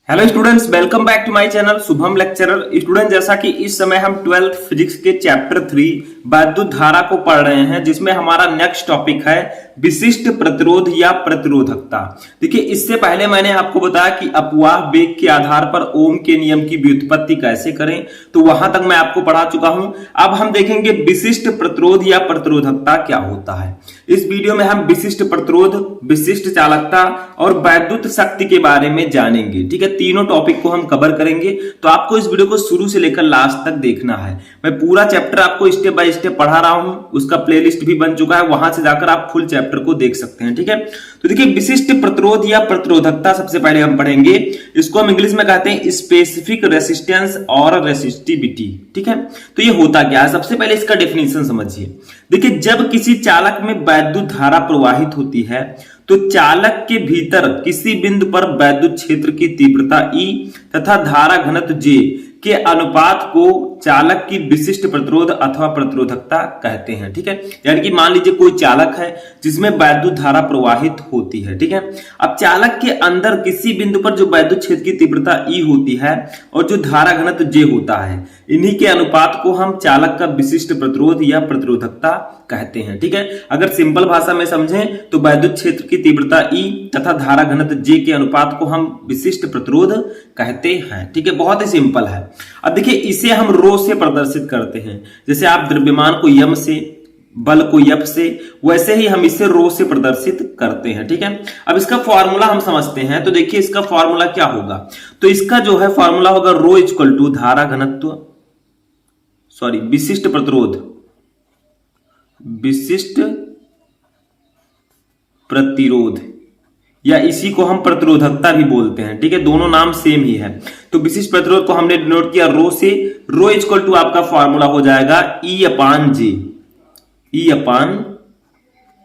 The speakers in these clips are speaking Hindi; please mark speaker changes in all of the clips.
Speaker 1: Hello students, welcome back to my channel Shubham lecturer. Student, जैसा कि इस समय हम 12th फिजिक्स के चैप्टर 3 वैद्युत धारा को पढ़ रहे हैं, जिसमें हमारा नेक्स्ट टॉपिक है विशिष्ट प्रतिरोध या प्रतिरोधकता। देखिए, इससे पहले मैंने आपको बताया कि अपवाह वेग के आधार पर ओम के नियम की व्युत्पत्ति कैसे करें, तो वहां तक मैं आपको पढ़ा चुका हूं। अब हम देखेंगे विशिष्ट प्रतिरोध या प्रतिरोधकता क्या होता है। इस वीडियो में हम विशिष्ट प्रतिरोध, विशिष्ट चालकता और वैद्युत शक्ति के बारे में जानेंगे। ठीक है, तीनों टॉपिक को हम कवर करेंगे, तो आपको इस वीडियो को शुरू से लेकर लास्ट तक देखना है। मैं पूरा चैप्टर आपको स्टेप बाय स्टेप पढ़ा रहा हूं, उसका प्लेलिस्ट भी बन चुका है, वहां से जाकर आप फुल चैप्टर को देख सकते हैं। ठीक है, तो देखिए, विशिष्ट प्रतिरोध या प्रतिरोधकता सबसे पहले हम पढ़ेंगे। इसको हम इंग्लिश में कहते हैं स्पेसिफिक रेसिस्टेंस और रेसिस्टिविटी। ठीक है, तो ये होता क्या है, सबसे पहले इसका डेफिनेशन समझिए। देखिए, जब किसी चालक में वैद्युत धारा प्रवाहित होती है तो चालक के भीतर किसी बिंदु पर वैद्युत क्षेत्र की तीव्रता E तथा धारा घनत्व J के अनुपात को चालक की विशिष्ट प्रतिरोध अथवा प्रतिरोधकता कहते हैं। ठीक है, यानी कि मान लीजिए कोई चालक है जिसमें वैद्युत धारा प्रवाहित होती है। ठीक है, अब चालक के अंदर किसी बिंदु पर जो वैद्युत क्षेत्र की तीव्रता E होती है और जो धारा घनत्व J होता है, इन्हीं के अनुपात को हम चालक का विशिष्ट प्रतिरोध या प्रतिरोधकता कहते हैं। ठीक है, अगर सिंपल भाषा में समझें तो वैद्युत क्षेत्र की तीव्रता E तथा धारा घनत्व J के अनुपात को हम विशिष्ट प्रतिरोध कहते हैं। ठीक है, बहुत ही सिंपल है। अब देखिए, इसे हम रो से प्रदर्शित करते हैं। जैसे आप द्रव्यमान को यम से, बल को यप से, वैसे ही हम इसे रो से प्रदर्शित करते हैं। ठीक है, अब इसका फॉर्मूला हम समझते हैं। तो देखिए, इसका फॉर्मूला क्या होगा, तो इसका जो है फॉर्मूला होगा रो इक्वल टू धारा घनत्व, विशिष्ट प्रतिरोध, विशिष्ट प्रतिरोध, या इसी को हम प्रतिरोधकता भी बोलते हैं। ठीक है, दोनों नाम सेम ही है। तो विशिष्ट प्रतिरोध को हमने डिनोट किया रो से। रो इक्वल टू आपका फॉर्मूला हो जाएगा E अपान जे, E अपान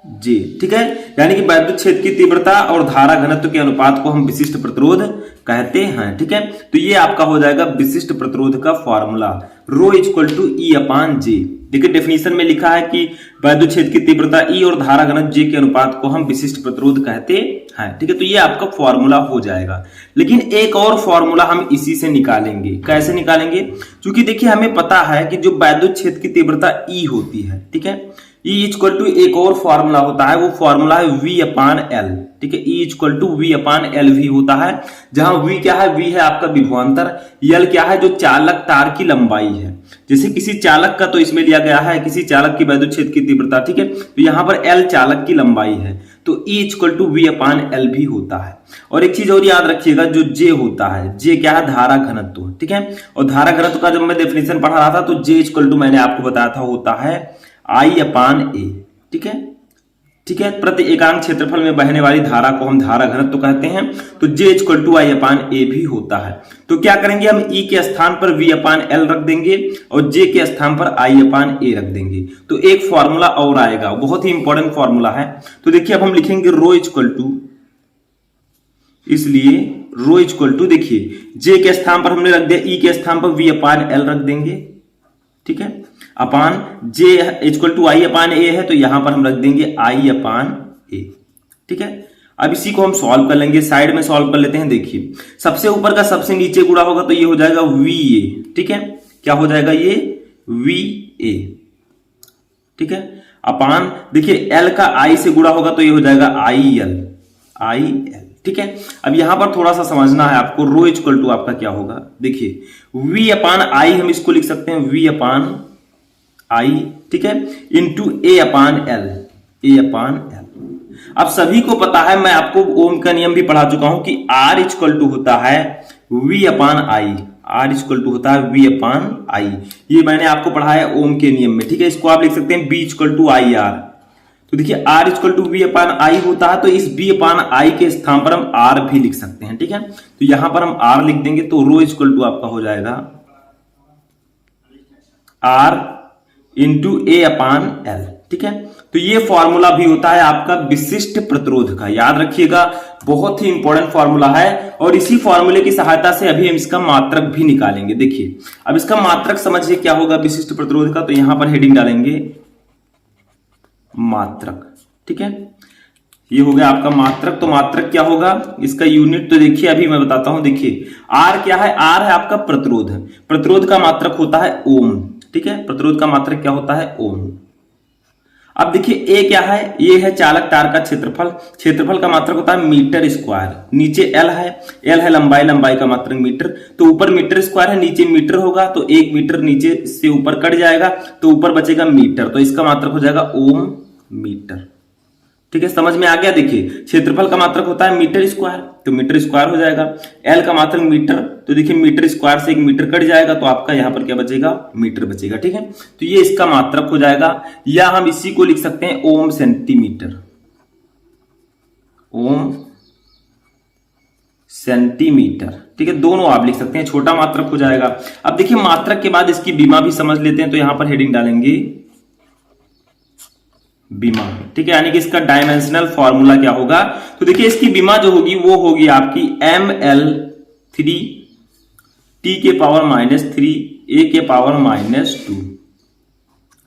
Speaker 1: जे। ठीक है, यानी कि वैद्युत क्षेत्र की तीव्रता और धारा घनत्व के अनुपात को हम विशिष्ट प्रतिरोध कहते हैं। ठीक है, तो ये आपका हो जाएगा विशिष्ट प्रतिरोध का formula, rho equal to E upon J. देखिए, डेफिनेशन में लिखा है कि वैद्युत क्षेत्र की तीव्रता E और धारा घनत्व J के अनुपात को हम विशिष्ट प्रतिरोध कहते हैं। ठीक है, तो ये आपका फॉर्मूला हो जाएगा। लेकिन एक और फॉर्मूला हम इसी से निकालेंगे। कैसे निकालेंगे, क्योंकि देखिए, हमें पता है कि जो वैद्युत क्षेत्र की तीव्रता E होती है, ठीक है, E इक्वल टू एक और फॉर्मूला होता है, वो फॉर्मूला है V अपान L। ठीक है, E equal to V upon L भी होता है, जहां V क्या है, V है आपका विभवांतर, L क्या है, जो चालक तार की लंबाई है। जैसे किसी चालक का तो इसमें लिया गया है किसी चालक की वैद्युत क्षेत्र की तीव्रता। ठीक है, तो यहां पर L चालक की लंबाई है, तो E equal to V upon L भी होता है। और एक चीज और याद रखिएगा, जो J होता है, J क्या है, धारा घनत्व। ठीक है, और धारा घनत्व का जब मैं डेफिनेशन पढ़ा रहा था तो J इक्वल टू मैंने आपको बताया था होता है I अपान A। ठीक है, ठीक है, प्रति एकांक क्षेत्रफल में बहने वाली धारा को हम धारा घनत्व कहते हैं, तो J equal to I upon A भी होता है। तो क्या करेंगे, हम E के स्थान पर V अपान L रख देंगे और J के स्थान पर I अपान A रख देंगे, तो एक फॉर्मूला और आएगा, बहुत ही इंपॉर्टेंट फॉर्मूला है। तो देखिए, अब हम लिखेंगे रो इक्वल टू, इसलिए रो इक्वल टू, देखिए J के स्थान पर हमने रख दिया, E के स्थान पर V अपान L रख देंगे। ठीक है, upon J equal to I upon A है, तो यहां पर हम रख देंगे I अपान A। ठीक है, अब इसी को हम सॉल्व कर लेंगे, साइड में सॉल्व कर लेते हैं। देखिए, सबसे ऊपर का सबसे नीचे गुणा होगा तो ये हो जाएगा VA। ठीक है, क्या हो जाएगा, ये VA। ठीक है, अपान देखिए L का I से गुणा होगा तो ये हो जाएगा IL। ठीक है, अब यहां पर थोड़ा सा समझना है आपको, रो इक्वल टू आपका क्या होगा, देखिए V अपान I हम इसको लिख सकते हैं V अपान I। ठीक है, into A upon L, A upon L। अब सभी को पता है, मैं आपको ओम का नियम भी पढ़ा चुका हूं कि R इक्वल टू होता है V upon I, R equal to होता है V अपान I। ये मैंने आपको पढ़ाया ओम के नियम में। ठीक है, इसको आप लिख सकते हैं B इक्वल टू IR। तो देखिए, R equal to V upon I होता है, तो इस V अपान I के स्थान पर हम R भी लिख सकते हैं। ठीक है, तो यहां पर हम R लिख देंगे, तो रो इक्वल टू आपका हो जाएगा R into A upon L। ठीक है, तो ये फॉर्मूला भी होता है आपका विशिष्ट प्रतिरोध का, याद रखिएगा, बहुत ही इंपॉर्टेंट फॉर्मूला है। और इसी फॉर्मूले की सहायता से अभी हम इसका मात्रक भी निकालेंगे। देखिए, अब इसका मात्रक समझिए क्या होगा विशिष्ट प्रतिरोध का, तो यहां पर हेडिंग डालेंगे मात्रक। ठीक है, ये हो गया आपका मात्रक। तो मात्रक क्या होगा, इसका यूनिट तो देखिए अभी मैं बताता हूं। देखिए आर क्या है, आर है आपका प्रतिरोध। प्रतिरोध का मात्रक होता है ओम, ठीक है, प्रतिरोध का मात्रक क्या होता है, ओम। अब देखिए ए क्या है, ये है चालक तार का क्षेत्रफल। क्षेत्रफल का मात्रक होता है मीटर स्क्वायर। नीचे एल है, एल है लंबाई, लंबाई का मात्रक मीटर। तो ऊपर मीटर स्क्वायर है, नीचे मीटर होगा, तो 1 मीटर नीचे से ऊपर कट जाएगा, तो ऊपर बचेगा मीटर। तो इसका मात्रक हो जाएगा ओम मीटर। ठीक है, समझ में आ गया। देखिए क्षेत्रफल का मात्रक होता है मीटर स्क्वायर, तो मीटर स्क्वायर हो जाएगा। एल का मात्रक मीटर, तो देखिए मीटर स्क्वायर से 1 मीटर कट जाएगा, तो आपका यहां पर क्या बचेगा, मीटर बचेगा। ठीक है, तो ये इसका मात्रक हो जाएगा। या हम इसी को लिख सकते हैं ओम सेंटीमीटर, ओम सेंटीमीटर। ठीक है, दोनों आप लिख सकते हैं, छोटा मात्रक हो जाएगा। अब देखिए मात्रक के बाद इसकी बीमा भी समझ लेते हैं, तो यहां पर हेडिंग डालेंगे बीमा। ठीक है, यानी कि इसका डायमेंशनल फॉर्मूला क्या होगा, तो देखिए इसकी बीमा जो होगी वो होगी आपकी ml3 t के पावर -3 a के पावर -2।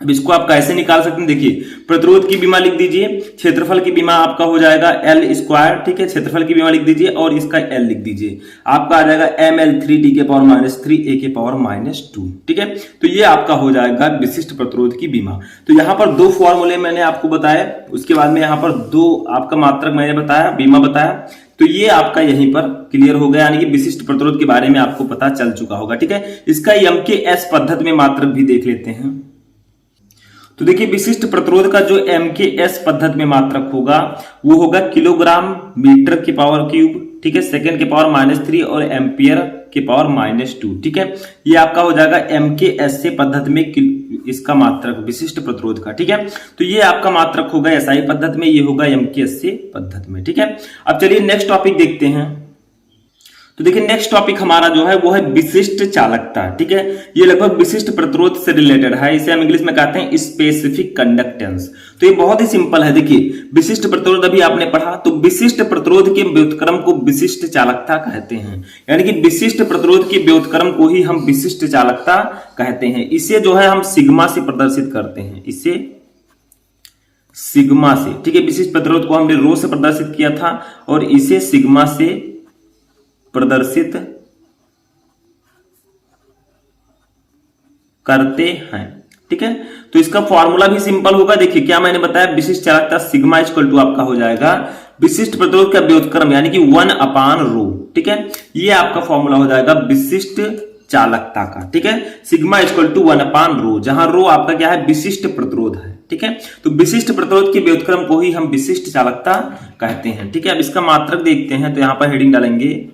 Speaker 1: अब इसको आप कैसे निकाल सकते हैं, देखिए प्रतिरोध की बीमा लिख दीजिए, क्षेत्रफल की बीमा आपका हो जाएगा एल स्क्वायर। ठीक है, क्षेत्रफल की बीमा लिख दीजिए और इसका एल लिख दीजिए, आपका आ जाएगा ml3 के पावर -3 a के पावर -2। ठीक है, तो ये आपका हो जाएगा विशिष्ट प्रतिरोध की बीमा। तो यहां पर 2 फॉर्मूले मैंने आपको बताया, उसके बाद में यहां पर 2 आपका मात्रक मैंने बताया, बीमा बताया। तो ये आपका यहीं पर क्लियर हो गया, यानी कि विशिष्ट प्रतिरोध के बारे में आपको पता चल चुका होगा। ठीक है, इसका MKS पद्धति में मात्रक भी देख लेते हैं। तो देखिए विशिष्ट प्रतिरोध का जो MKS पद्धति में मात्रक होगा वो होगा किलोग्राम मीटर के पावर क्यूब। ठीक है, सेकंड के पावर -3 और एम्पियर के पावर -2। ठीक है, ये आपका हो जाएगा MKS से पद्धति में इसका मात्रक विशिष्ट प्रतिरोध का। ठीक है, तो ये आपका मात्रक होगा SI पद्धति में, ये होगा MKS से पद्धति में। ठीक है, अब चलिए नेक्स्ट टॉपिक देखते हैं। तो देखिए नेक्स्ट टॉपिक हमारा जो है वो है विशिष्ट चालकता। ठीक है, ये लगभग विशिष्ट प्रतिरोध से रिलेटेड है, इसे हम इंग्लिश में कहते हैं स्पेसिफिक कंडक्टेंस। तो ये बहुत ही सिंपल है। देखिए विशिष्ट प्रतिरोध अभी आपने पढ़ा, तो विशिष्ट प्रतिरोध के व्युत्क्रम को विशिष्ट चालकता कहते हैं, यानी कि विशिष्ट प्रतिरोध के व्युत्क्रम को ही हम विशिष्ट चालकता कहते हैं। इसे जो है हम सिग्मा से प्रदर्शित करते हैं, इसे सिग्मा से। ठीक है, विशिष्ट प्रतिरोध को हमने रो से प्रदर्शित किया था और इसे सिग्मा से प्रदर्शित करते हैं। ठीक है, तो इसका फॉर्मूला भी सिंपल होगा। देखिए क्या मैंने बताया, विशिष्ट चालकता सिग्मा इक्वल टू आपका हो जाएगा विशिष्ट प्रतिरोध का व्युत्क्रम, यानी कि 1/रो। ठीक है, ये आपका फॉर्मूला हो जाएगा विशिष्ट चालकता का। ठीक है, सिग्मा इक्वल टू 1/रो, जहां रो आपका क्या है, विशिष्ट प्रतिरोध है। ठीक है, तो विशिष्ट प्रतिरोध के व्युत्क्रम को ही हम विशिष्ट चालकता कहते हैं। ठीक है, अब इसका मात्रक देखते हैं, तो यहां पर हेडिंग डालेंगे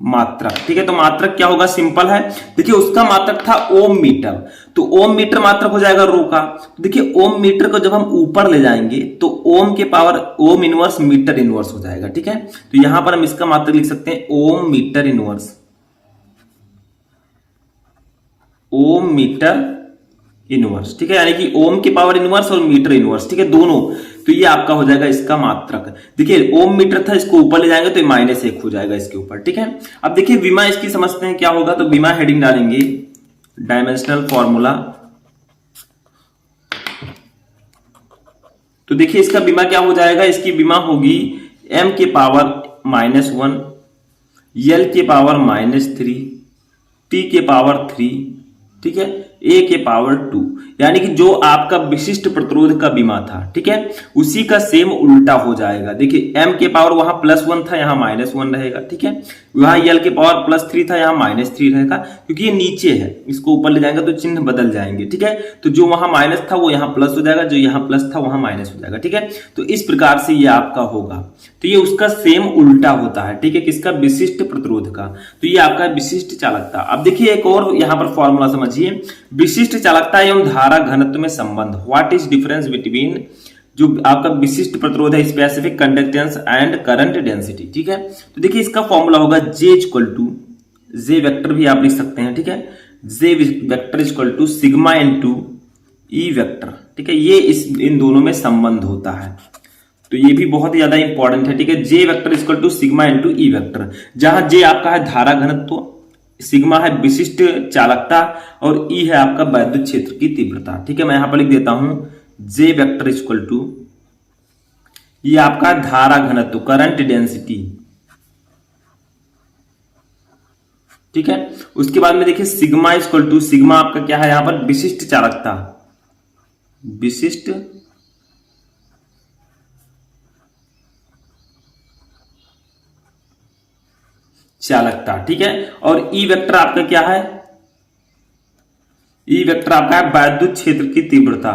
Speaker 1: मात्रक। ठीक है, तो मात्रक क्या होगा, सिंपल है। देखिए उसका मात्रक था ओम मीटर, तो ओम मीटर मात्रक हो जाएगा रो का। तो देखिए ओम मीटर को जब हम ऊपर ले जाएंगे तो ओम के power ohm inverse metre inverse हो जाएगा। ठीक है, तो यहां पर हम इसका मात्रक लिख सकते हैं ओम मीटर इनवर्स, ओम मीटर इनवर्स। ठीक है, यानी कि ओम की पावर इनवर्स और मीटर इनवर्स। ठीक है, दोनों। तो ये आपका हो जाएगा इसका मात्रक। देखिए ओम मीटर था, इसको ऊपर ले जाएंगे तो -1 हो जाएगा इसके ऊपर। ठीक है, अब देखिए बीमा इसकी समझते हैं क्या होगा। तो बीमा हेडिंग डालेंगे डायमेंशनल फॉर्मूला। तो देखिए इसका बीमा क्या हो जाएगा, इसकी बीमा होगी m के पावर -1, l के पावर -3, t के पावर 3, ठीक है, a के पावर 2, यानी कि जो आपका विशिष्ट प्रतिरोध का बीमा था, ठीक है, उसी का सेम उल्टा हो जाएगा। देखिए m के पावर वहां +1 था, यहां -1 रहेगा। ठीक है, वहां l के पावर +3 था, यहां -3 रहेगा, क्योंकि ये नीचे है, इसको ऊपर ले जाएंगे तो चिन्ह बदल जाएंगे। ठीक है, तो जो वहां माइनस था वो यहाँ प्लस हो जाएगा, जो यहाँ प्लस था वहां माइनस हो जाएगा। ठीक है, तो इस प्रकार से ये आपका होगा। तो ये उसका सेम उल्टा होता है। ठीक है, किसका, विशिष्ट प्रतिरोध का। तो ये आपका विशिष्ट चालकता। अब देखिए एक और यहाँ पर फॉर्मूला समझिए, विशिष्ट चालकता एवं धारा घनत्व में संबंध। व्हाट इज डिफरेंस बिटवीन, जो आपका विशिष्ट प्रतिरोध है, specific conductance and current density. ठीक है, तो देखिए इसका फॉर्मूला होगा J equal to, J vector भी आप लिख सकते हैं। ठीक है, J vector equal to sigma into E vector. ठीक है, ये इन दोनों में संबंध होता है, तो ये भी बहुत ही ज्यादा इंपॉर्टेंट है। ठीक है, J vector equal to sigma into E vector, जहां जे आपका है धारा घनत्व, सिग्मा है विशिष्ट चालकता और ई है आपका वैद्युत क्षेत्र की तीव्रता। ठीक है, मैं यहां पर लिख देता हूं जे वेक्टर इक्वल टू, ये आपका धारा घनत्व, करंट डेंसिटी, ठीक है। उसके बाद में देखिए सिग्मा इक्वल टू, सिग्मा आपका क्या है यहां पर, विशिष्ट चालकता, विशिष्ट चालकता, ठीक है। और ई वेक्टर आपका क्या है, ई वेक्टर आपका है वैद्युत क्षेत्र की तीव्रता,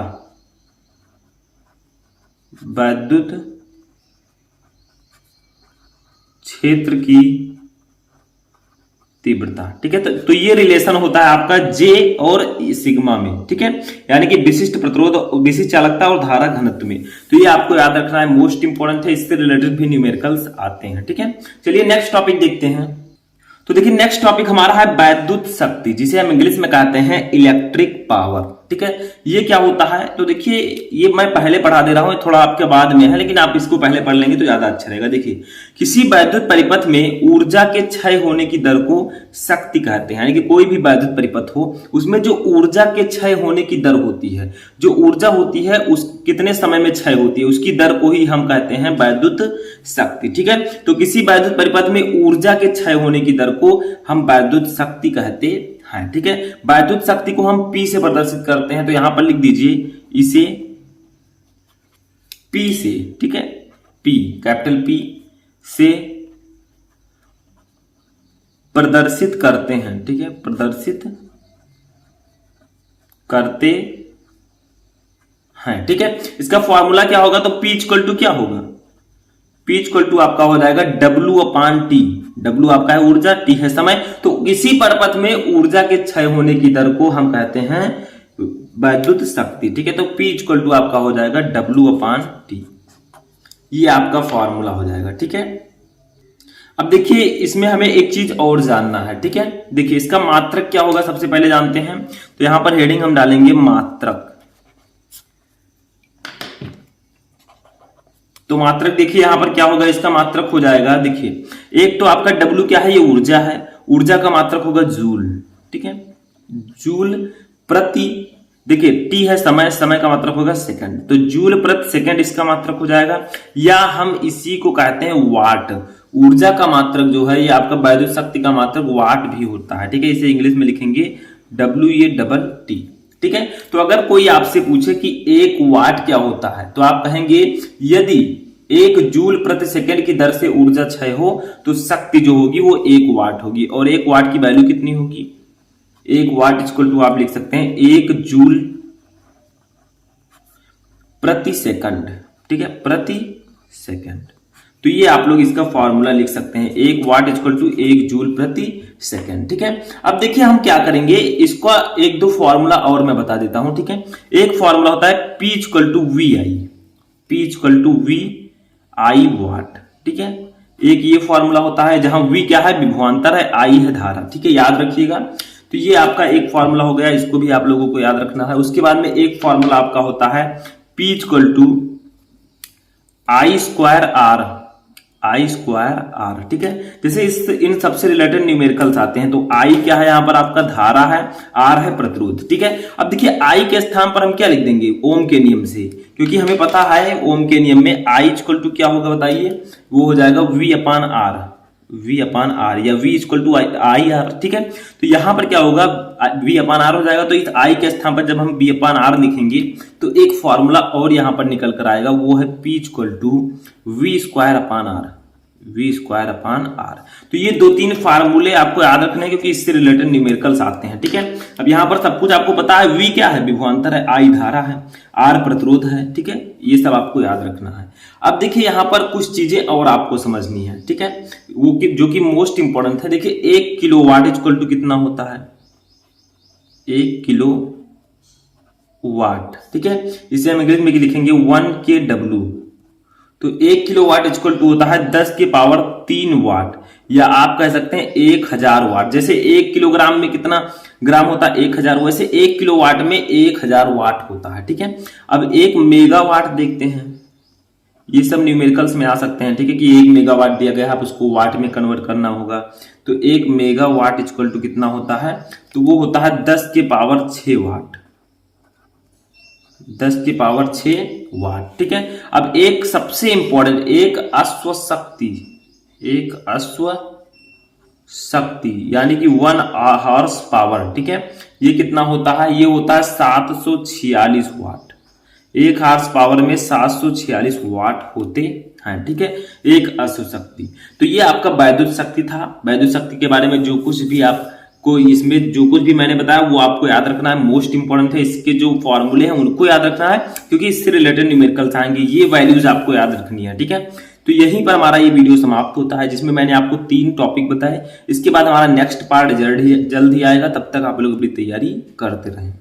Speaker 1: वैद्युत क्षेत्र की तीव्रता, ठीक है। तो ये रिलेशन होता है आपका जे और सिग्मा में, ठीक है, यानी कि विशिष्ट प्रतिरोध, विशिष्ट चालकता और धारा घनत्व में। तो ये आपको याद रखना है, मोस्ट इंपॉर्टेंट है, इससे रिलेटेड भी न्यूमेरिकल्स आते हैं, ठीक है। चलिए नेक्स्ट टॉपिक देखते हैं। तो देखिए नेक्स्ट टॉपिक हमारा है वैद्युत शक्ति, जिसे हम इंग्लिश में कहते हैं इलेक्ट्रिक पावर, ठीक है। ये क्या होता है, तो देखिए ये मैं पहले पढ़ा दे रहा हूं, थोड़ा आपके बाद में है, लेकिन आप इसको पहले पढ़ लेंगे तो ज्यादा अच्छा रहेगा। देखिए किसी वैद्युत परिपथ में ऊर्जा के क्षय होने की दर को शक्ति कहते हैं, यानी कि कोई भी वैद्युत परिपथ हो उसमें जो ऊर्जा के क्षय होने की दर होती है, जो ऊर्जा होती है उस कितने समय में क्षय होती है, उसकी दर को ही हम कहते हैं वैद्युत शक्ति, ठीक है। तो किसी वैद्युत परिपथ में ऊर्जा के क्षय होने की दर को हम वैद्युत शक्ति कहते हैं, ठीक है। वैद्युत शक्ति को हम P से प्रदर्शित करते हैं, तो यहां पर लिख दीजिए इसे P से, ठीक है, P, कैपिटल P से प्रदर्शित करते हैं, ठीक है, प्रदर्शित करते हैं, ठीक है। इसका फॉर्मूला क्या होगा, तो P इक्वल टू क्या होगा, P इक्वल टू आपका हो जाएगा W/T, W आपका है ऊर्जा, T है समय। तो किसी परिपथ में ऊर्जा के क्षय होने की दर को हम कहते हैं वैद्युत शक्ति, ठीक है। तो P इक्वल टू आपका हो जाएगा W/T, ये आपका फॉर्मूला हो जाएगा, ठीक है। अब देखिए इसमें हमें एक चीज और जानना है, ठीक है। देखिए इसका मात्रक क्या होगा, सबसे पहले जानते हैं। तो यहां पर हेडिंग हम डालेंगे मात्रक। तो मात्रक देखिए यहां पर क्या होगा, इसका मात्रक हो जाएगा, देखिए एक तो आपका W क्या है, ये ऊर्जा है, ऊर्जा का मात्रक होगा जूल, ठीक है, जूल प्रति, देखिए T है समय, समय का मात्रक होगा सेकंड, तो जूल प्रति सेकंड इसका मात्रक हो जाएगा। या हम इसी को कहते हैं वाट, ऊर्जा का मात्रक जो है ये आपका वैद्युत शक्ति का मात्रक वाट भी होता है, ठीक है। इसे इंग्लिश में लिखेंगे WA+T, ठीक है। तो अगर कोई आपसे पूछे कि एक वाट क्या होता है, तो आप कहेंगे यदि 1 जूल प्रति सेकंड की दर से ऊर्जा क्षय हो तो शक्ति जो होगी वो 1 वाट होगी। और 1 वाट की वैल्यू कितनी होगी, 1 वाट इक्वल टू आप लिख सकते हैं 1 जूल प्रति सेकंड, ठीक है, प्रति सेकंड। तो ये आप लोग इसका फॉर्मूला लिख सकते हैं, 1 वाट इक्वल टू 1 जूल प्रति सेकंड, ठीक है। अब देखिए हम क्या करेंगे, इसका 1-2 फॉर्मूला और मैं बता देता हूं, ठीक है। एक फॉर्मूला होता है P equal to VI, P equal to VI watt, ठीक है। एक ये फॉर्मूला होता है जहां V क्या है, विभवांतर है, I है धारा, ठीक है, याद रखिएगा। तो ये आपका एक फॉर्मूला हो गया, इसको भी आप लोगों को याद रखना है। उसके बाद में एक फॉर्मूला आपका होता है P equal to I square R, I square R, ठीक है। जैसे इन सबसे रिलेटेड न्यूमेरिकल्स आते हैं, तो I क्या है यहाँ पर आपका धारा है, R है प्रतिरोध, ठीक है। अब देखिए I के स्थान पर हम क्या लिख देंगे, ओम के नियम से, क्योंकि हमें पता है ओम के नियम में I इक्वल टू क्या होगा बताइए, वो हो जाएगा V/R, V/R या V इक्वल टू IR, ठीक है। तो यहां पर क्या होगा, V/R हो जाएगा। तो इस I के स्थान पर जब हम V/R लिखेंगे तो एक फॉर्मूला और यहां पर निकल कर आएगा, वो है P equal to V square upon R, V square upon R। तो ये 2-3 फार्मूले आपको याद रखने हैं, क्योंकि इससे रिलेटेड न्यूमेरिकल्स आते हैं, ठीक है। अब यहां पर सब कुछ आपको पता है, V क्या है, विभवांतर है, I धारा है, R प्रतिरोध है, ठीक है, ये सब आपको याद रखना है। अब देखिए यहां पर कुछ चीजें और आपको समझनी है, ठीक है, वो जो कि मोस्ट इंपॉर्टेंट है। देखिए 1 किलोवाट इक्वल टू कितना होता है, 1 किलो वाट, ठीक है। इसे हम इंग्लिश में लिखेंगे 1 kW। तो 1 किलोवाट इक्वल टू होता है 10 की पावर 3 वाट, या आप कह सकते हैं 1000 वाट। जैसे 1 किलोग्राम में कितना ग्राम होता है, 1000, वैसे 1 किलोवाट में 1000 वाट होता है, ठीक है। अब 1 मेगावाट देखते हैं, ये सब न्यूमेरिकल्स में आ सकते हैं, ठीक है, कि 1 मेगावाट दिया गया है, आप उसको वाट में कन्वर्ट करना होगा। तो 1 मेगावाट इक्वल टू कितना होता है, तो वो होता है 10 के पावर 6 वाट, 10 की पावर 6 वाट। ठीक है, अब एक सबसे इंपॉर्टेंट, एक अश्व शक्ति यानी कि 1 हॉर्स पावर। ठीक है, ये कितना होता है? ये होता है 746 वाट। 1 हॉर्स पावर में 746 वाट होते हैं। ठीक है, एक अश्व शक्ति। तो ये आपका वैद्युत शक्ति था। वैद्युत शक्ति के बारे में जो कुछ भी आपको इसमें जो कुछ भी मैंने बताया वो आपको याद रखना है, मोस्ट इंपॉर्टेंट है। इसके जो फॉर्मूले हैं उनको याद रखना है, क्योंकि इससे रिलेटेड न्यूमेरिकल्स आएंगे, ये वैल्यूज आपको याद रखनी है। ठीक है, तो यहीं पर हमारा ये वीडियो समाप्त होता है, जिसमें मैंने आपको 3 टॉपिक बताए। इसके बाद हमारा नेक्स्ट पार्ट जल्द ही आएगा। तब तक आप लोग अपनी तैयारी करते रहें।